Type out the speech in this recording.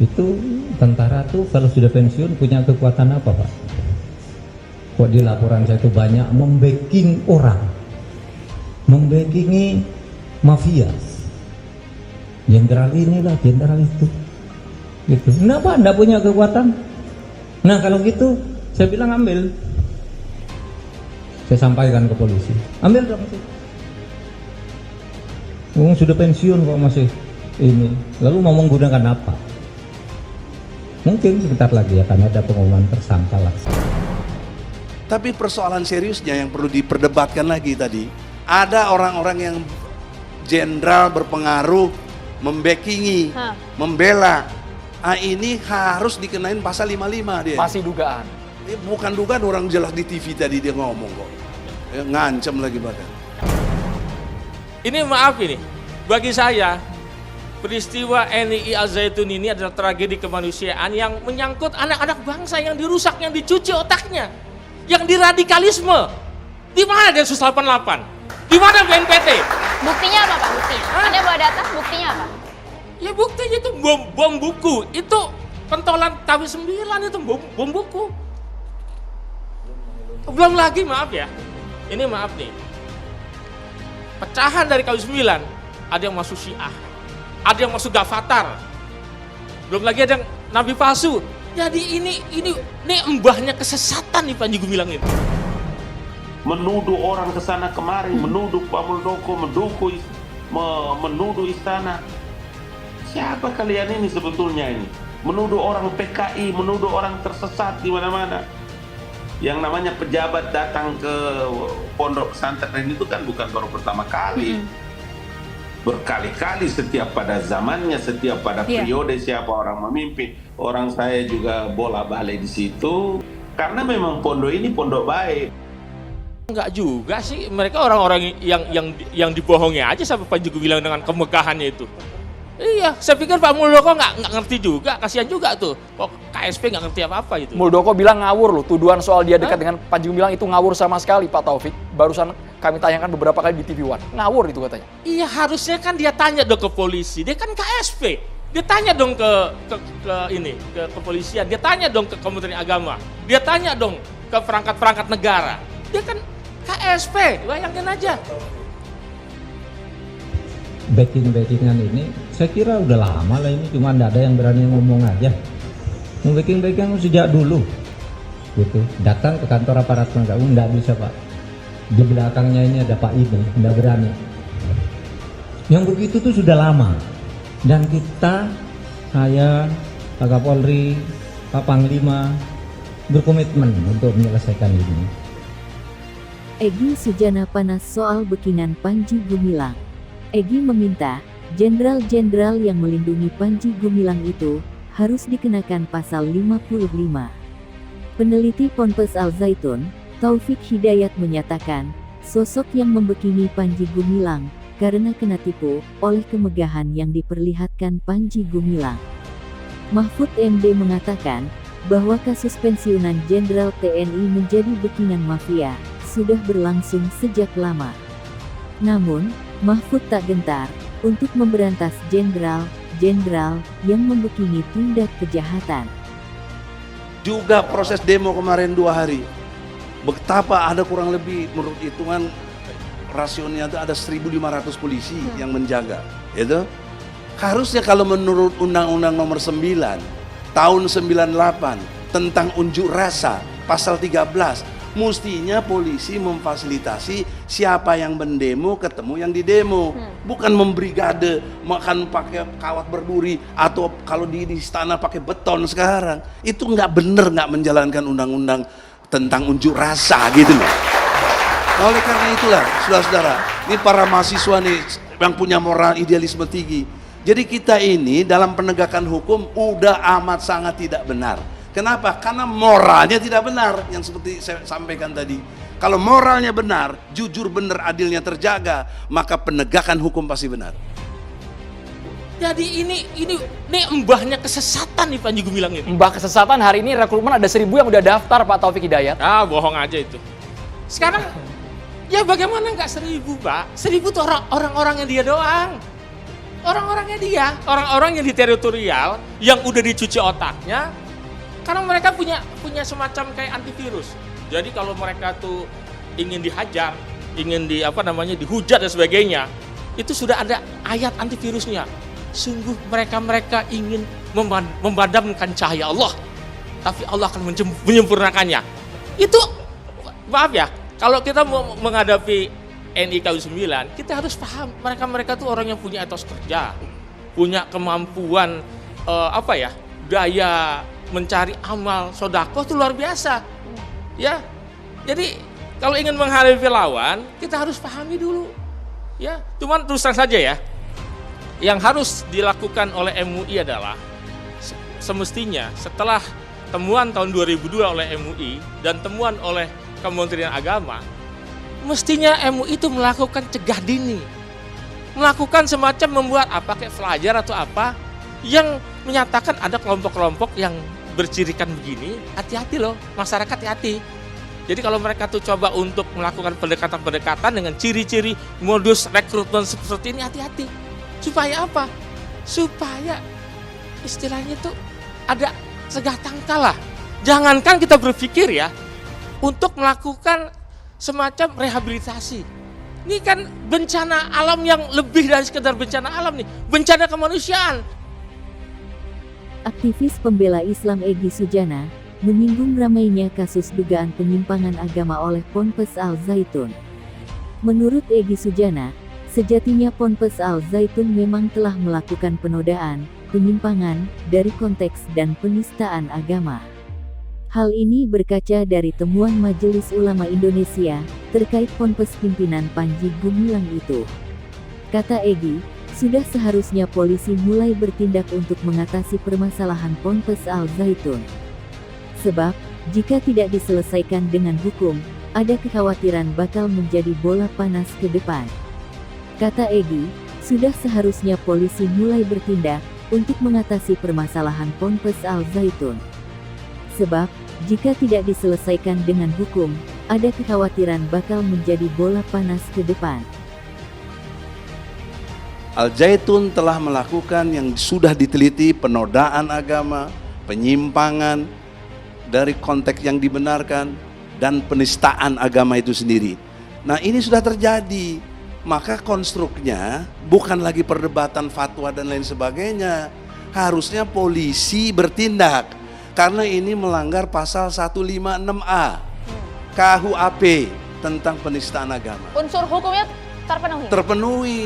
Itu tentara tuh kalau sudah pensiun punya kekuatan apa, Pak? Kok di laporan saya itu banyak membacking orang, membackingi mafia, jenderal inilah, jenderal itu, gitu. Kenapa Anda punya kekuatan? Nah kalau gitu saya bilang ambil, saya sampaikan ke polisi, ambil dong. Sudah pensiun kok masih ini, lalu mau menggunakan apa? Mungkin sebentar lagi akan ada pengumuman tersangka lah. Tapi persoalan seriusnya yang perlu diperdebatkan lagi tadi, ada orang-orang yang jenderal berpengaruh, membackingi, membela. Ah, ini harus dikenain pasal 55 dia. Masih dugaan. Ini bukan dugaan, orang jelas di TV tadi dia ngomong kok. Ngancam lagi bahkan. Ini maaf ini, bagi saya peristiwa NII Al-Zaitun ini adalah tragedi kemanusiaan yang menyangkut anak-anak bangsa yang dirusak, yang dicuci otaknya, yang diradikalisme. Di mana Densus 88? Di mana BNPT? Buktinya apa Pak? Buktinya? Anda bawa data, buktinya apa? Ya buktinya itu bom buku, itu pentolan KW9 itu bom buku. Belum lagi maaf ya, ini maaf nih, pecahan dari KW9 ada yang masuk Syiah, ada yang masuk Gavatar, belum lagi ada yang Nabi palsu. Jadi ini embahnya kesesatan nih Panji Gumilang itu. Menuduh orang ke sana kemari, menuduh Pak Muldoko, menuduh istana. Siapa kalian ini sebetulnya ini? Menuduh orang PKI, menuduh orang tersesat di mana-mana. Yang namanya pejabat datang ke pondok pesantren itu kan bukan baru pertama kali. Berkali-kali setiap pada zamannya, setiap pada periode siapa orang memimpin. Orang saya juga bola balik di situ. Karena memang pondok ini pondok baik. Enggak juga sih, mereka orang-orang yang dibohongi aja sampai Panji Gumilang dengan kemegahannya itu. Iya, saya pikir Pak Muldoko nggak ngerti juga, kasihan juga tuh. Kok KSP nggak ngerti apa-apa itu. Muldoko bilang ngawur loh, tuduhan soal dia dekat dengan Panji Gumilang itu ngawur sama sekali Pak Taufik. Barusan kami tayangkan beberapa kali di TV One, ngawur itu katanya. Iya, harusnya kan dia tanya dong ke polisi, dia kan KSP. Dia tanya dong ke kepolisian, dia tanya dong ke Kementerian Agama, dia tanya dong ke perangkat-perangkat negara. Dia kan KSP, bayangin aja. Backing-backingan ini saya kira udah lama lah, ini cuma ada yang berani ngomong aja. Backing-backing sejak dulu gitu, datang ke kantor aparat penegak hukum nggak bisa Pak, di belakangnya ini ada Pak Ibu, nggak berani. Yang begitu tuh sudah lama, dan kita, saya, Pak Kapolri, Pak Panglima berkomitmen untuk menyelesaikan ini. Egy Sujana panas soal backingan Panji Gumilang. Egy meminta jenderal-jenderal yang melindungi Panji Gumilang itu harus dikenakan pasal 55. Peneliti Ponpes Al-Zaitun, Taufik Hidayat menyatakan, sosok yang membackingi Panji Gumilang karena kena tipu oleh kemegahan yang diperlihatkan Panji Gumilang. Mahfud MD mengatakan bahwa kasus pensiunan Jenderal TNI menjadi backingan mafia sudah berlangsung sejak lama. Namun, Mahfud tak gentar untuk memberantas jenderal-jenderal yang membackingi tindak kejahatan. Juga proses demo kemarin 2 hari. Betapa ada kurang lebih menurut hitungan rasionya itu ada 1.500 polisi yang menjaga. Itu harusnya kalau menurut Undang-Undang Nomor 9 tahun 98 tentang unjuk rasa pasal 13, mestinya polisi memfasilitasi siapa yang mendemo ketemu yang didemo, bukan membrigade makan pakai kawat berduri atau kalau di istana pakai beton sekarang. Itu nggak bener, nggak menjalankan undang-undang tentang unjuk rasa gitu loh. Nah, oleh karena itulah saudara-saudara, ini para mahasiswa nih yang punya moral idealisme tinggi. Jadi kita ini dalam penegakan hukum udah amat sangat tidak benar. Kenapa? Karena moralnya tidak benar, yang seperti saya sampaikan tadi. Kalau moralnya benar, jujur benar, adilnya terjaga, maka penegakan hukum pasti benar. Jadi ini embahnya kesesatan nih Panji Gumilang ini. Mbah kesesatan hari ini rekrutmen ada 1.000 yang udah daftar Pak Taufik Hidayat. Ah, bohong aja itu. Sekarang ya bagaimana nggak 1.000 Pak? 1.000 tuh orang-orangnya dia doang. Orang-orangnya dia, orang-orang yang di teritorial, yang udah dicuci otaknya, karena mereka punya semacam kayak antivirus. Jadi kalau mereka tuh ingin dihajar, ingin dihujat dan sebagainya, itu sudah ada ayat antivirusnya. Sungguh mereka ingin memadamkan cahaya Allah, tapi Allah akan menyempurnakannya. Itu maaf ya, kalau kita mau menghadapi NII 9, kita harus paham mereka tuh orang yang punya etos kerja, punya kemampuan daya mencari amal sodako itu luar biasa. Ya, jadi kalau ingin menghadapi lawan, kita harus pahami dulu. Ya, cuman terus terang saja ya, yang harus dilakukan oleh MUI adalah semestinya setelah temuan tahun 2002 oleh MUI dan temuan oleh Kementerian Agama, mestinya MUI itu melakukan cegah dini, melakukan semacam membuat kayak pelajar atau apa yang menyatakan ada kelompok-kelompok yang bercirikan begini, hati-hati loh, masyarakat hati-hati. Jadi kalau mereka tuh coba untuk melakukan pendekatan-pendekatan dengan ciri-ciri modus rekrutmen seperti ini, hati-hati. Supaya apa? Supaya istilahnya tuh ada segah tangkal lah. Jangankan kita berpikir ya untuk melakukan semacam rehabilitasi. Ini kan bencana alam yang lebih dari sekedar bencana alam nih, bencana kemanusiaan. Aktivis pembela Islam Egy Sujana menyinggung ramainya kasus dugaan penyimpangan agama oleh Ponpes Al Zaitun. Menurut Egy Sujana, sejatinya Ponpes Al Zaitun memang telah melakukan penodaan, penyimpangan dari konteks dan penistaan agama. Hal ini berkaca dari temuan Majelis Ulama Indonesia terkait Ponpes pimpinan Panji Gumilang itu. Kata Egy, sudah seharusnya polisi mulai bertindak untuk mengatasi permasalahan Ponpes Al Zaitun. Sebab, jika tidak diselesaikan dengan hukum, ada kekhawatiran bakal menjadi bola panas ke depan. Kata Egy, sudah seharusnya polisi mulai bertindak untuk mengatasi permasalahan Ponpes Al Zaitun. Sebab, jika tidak diselesaikan dengan hukum, ada kekhawatiran bakal menjadi bola panas ke depan. Al Zaitun telah melakukan yang sudah diteliti, penodaan agama, penyimpangan dari konteks yang dibenarkan, dan penistaan agama itu sendiri. Nah, ini sudah terjadi. Maka konstruknya bukan lagi perdebatan fatwa dan lain sebagainya. Harusnya polisi bertindak. Karena ini melanggar pasal 156A KUHP tentang penistaan agama. Unsur hukumnya terpenuhi. Terpenuhi.